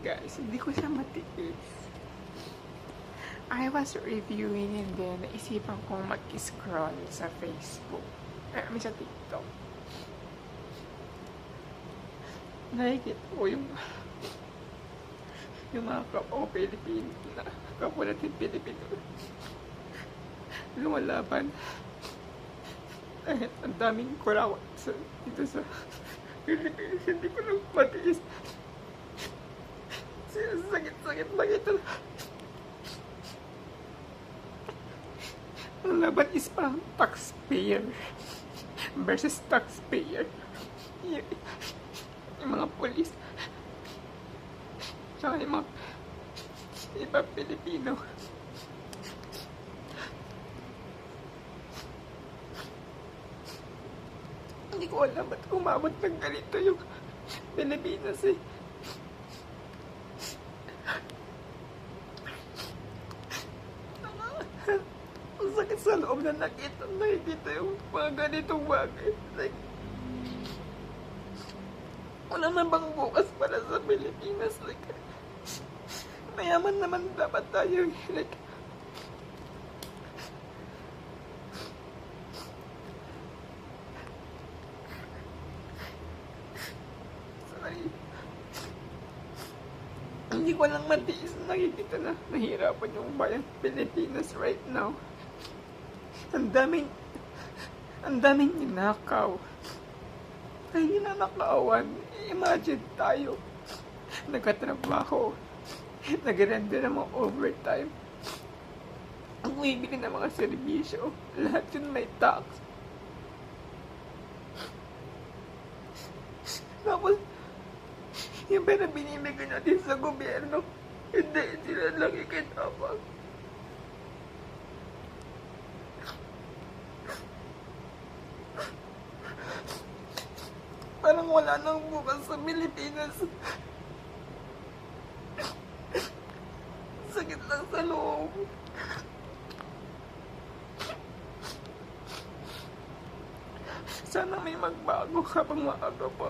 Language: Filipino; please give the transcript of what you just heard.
Guys, hindi ko siya matiis. I was reviewing and then naisipan kong mag-scroll sa Facebook. Sa TikTok. Nakikita ko yung mga kapwa Pilipino na kapwa natin Pilipino lumalaban kahit ang daming kurawat dito sa Pilipinas. Hindi ko lang matiis. Sakit-sakit lang ito. Ang laban is parang taxpayer versus taxpayer. Yung mga polis tsaka yung mga ibang Pilipino. Hindi ko alam ba't umabot ng ganito yung Pilipinas eh. Ang sakit sa loob na nakikita yung mga ganitong bagay. Like, wala na bang bukas para sa Pilipinas? Like, mayaman naman dapat tayo. Like, sorry. Hindi ko lang matiis na nakikita na nahirapan yung bayan Pilipinas right now. Ang daming ninakaw. Ay, ninanakawan. Imagine tayo. Nagkatrabaho. Nag-render ng mga overtime. Ang bibili ng mga serbisyo. Lahat yun may tax. Tapos, yung pera binibigay natin sa gobyerno, hindi sila lang ikinabang. Parang wala nang bukas sa Pilipinas. Sakit lang sa loob. Sana may magbago habang maaga pa.